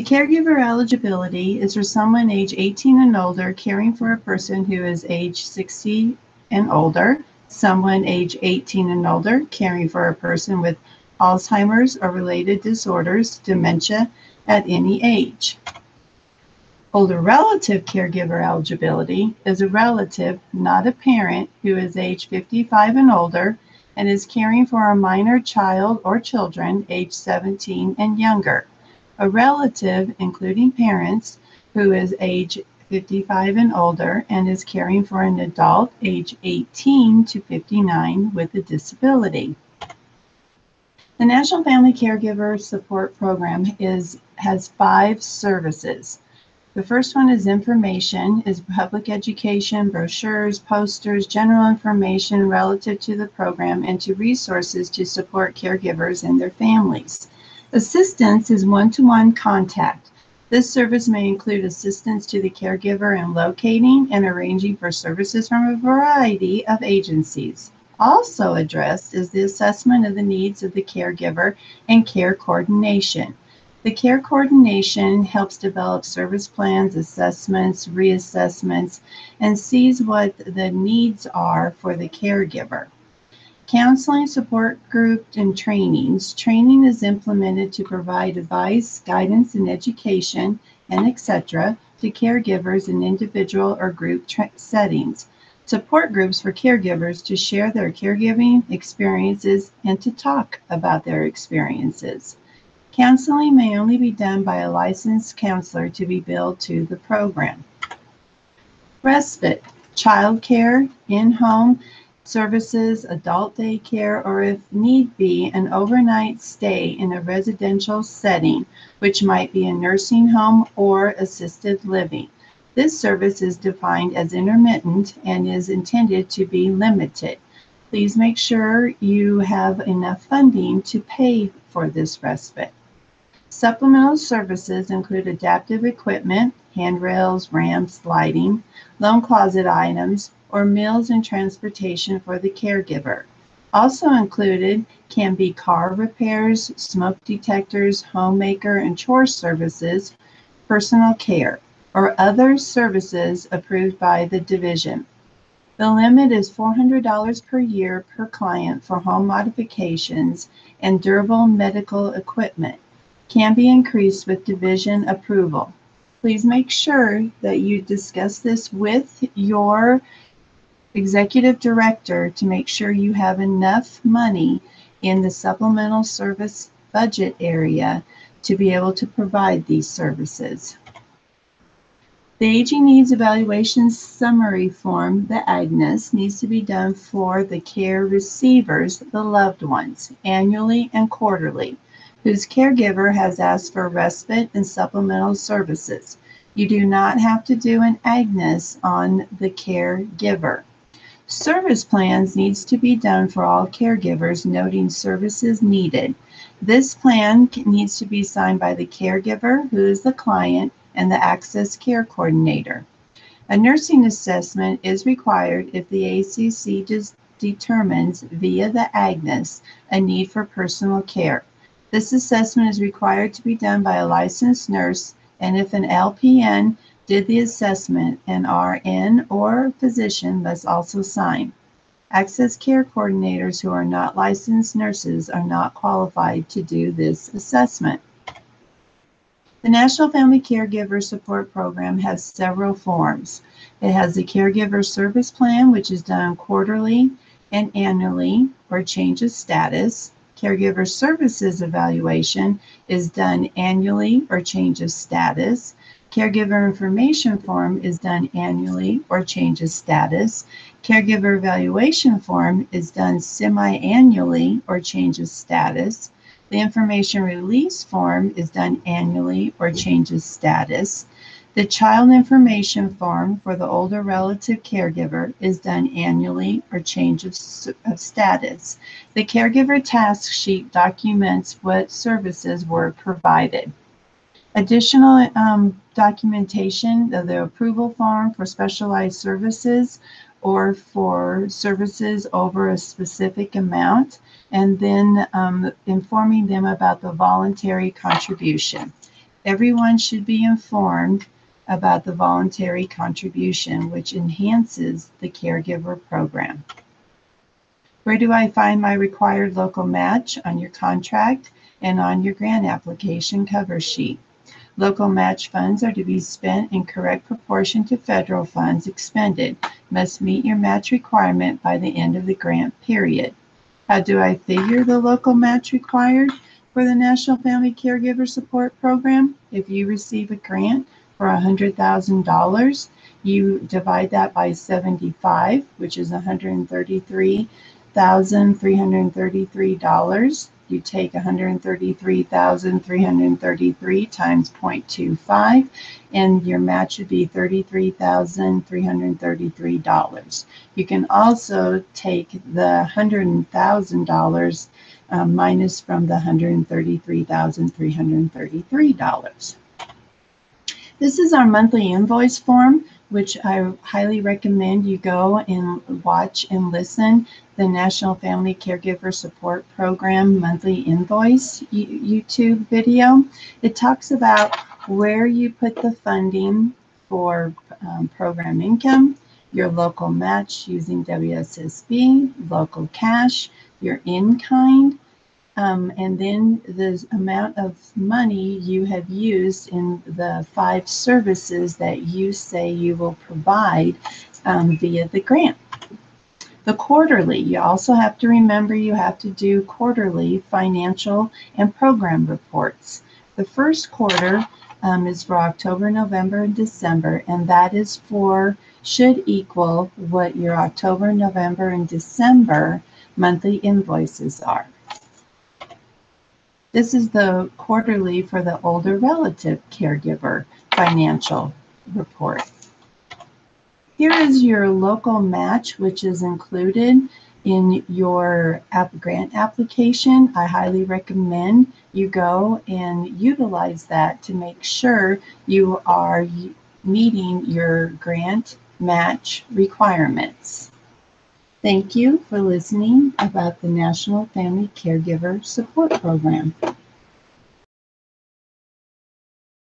The caregiver eligibility is for someone age 18 and older caring for a person who is age 60 and older, someone age 18 and older caring for a person with Alzheimer's or related disorders, dementia at any age. Older relative caregiver eligibility is a relative, not a parent, who is age 55 and older and is caring for a minor child or children age 17 and younger. A relative, including parents, who is age 55 and older and is caring for an adult age 18 to 59 with a disability. The National Family Caregiver Support Program has 5 services. The first one is information, is public education, brochures, posters, general information relative to the program and to resources to support caregivers and their families. Assistance is one-to-one contact. This service may include assistance to the caregiver in locating and arranging for services from a variety of agencies. Also addressed is the assessment of the needs of the caregiver and care coordination. The care coordination helps develop service plans, assessments, reassessments, and sees what the needs are for the caregiver. Counseling, support groups, and trainings. Training is implemented to provide advice, guidance, and education, and etc. to caregivers in individual or group settings. Support groups for caregivers to share their caregiving experiences and to talk about their experiences. Counseling may only be done by a licensed counselor to be billed to the program. Respite, child care, in-home services, adult daycare, or if need be, an overnight stay in a residential setting, which might be a nursing home or assisted living. This service is defined as intermittent and is intended to be limited. Please make sure you have enough funding to pay for this respite. Supplemental services include adaptive equipment, handrails, ramps, lighting, loan closet items, or meals and transportation for the caregiver. Also included can be car repairs, smoke detectors, homemaker and chore services, personal care, or other services approved by the division. The limit is $400 per year per client for home modifications and durable medical equipment. Can be increased with division approval. Please make sure that you discuss this with your executive director to make sure you have enough money in the supplemental service budget area to be able to provide these services. The Aging Needs Evaluation Summary Form, the AGNES, needs to be done for the care receivers, the loved ones, annually and quarterly, whose caregiver has asked for respite and supplemental services. You do not have to do an AGNES on the caregiver. Service plans needs to be done for all caregivers, noting services needed. This plan needs to be signed by the caregiver, who is the client, and the Access Care Coordinator. A nursing assessment is required if the ACC determines via the AGNES a need for personal care. This assessment is required to be done by a licensed nurse, and if an LPN did the assessment, an RN or physician must also sign. Access Care Coordinators who are not licensed nurses are not qualified to do this assessment. The National Family Caregiver Support Program has several forms. It has the Caregiver Service Plan, which is done quarterly and annually or change of status. Caregiver Services Evaluation is done annually or change of status. Caregiver Information Form is done annually or change of status. Caregiver Evaluation Form is done semi-annually or change of status. The Information Release Form is done annually or changes status. The Child Information Form for the older relative caregiver is done annually or change of status. The Caregiver Task Sheet documents what services were provided. Additional documentation of the approval form for specialized services or for services over a specific amount, and then informing them about the voluntary contribution. Everyone should be informed about the voluntary contribution, which enhances the caregiver program. Where do I find my required local match? On your contract and on your grant application cover sheet. Local match funds are to be spent in correct proportion to federal funds expended. Must meet your match requirement by the end of the grant period. How do I figure the local match required for the National Family Caregiver Support Program? If you receive a grant for $100,000, you divide that by 75, which is $133,333. You take 133,333 times 0.25, and your match would be $33,333. You can also take the $100,000 minus from the $133,333. This is our monthly invoice form, which I highly recommend you go and watch and listen the National Family Caregiver Support Program monthly invoice YouTube video. It talks about where you put the funding for program income, your local match using WSSB, local cash, your in-kind, and then the amount of money you have used in the 5 services that you say you will provide via the grant. The quarterly, you also have to remember you have to do quarterly financial and program reports. The first quarter is for October, November, and December, and that should equal what your October, November, and December monthly invoices are. This is the quarterly for the older relative caregiver financial report. Here is your local match, which is included in your grant application. I highly recommend you go and utilize that to make sure you are meeting your grant match requirements. Thank you for listening about the National Family Caregiver Support Program.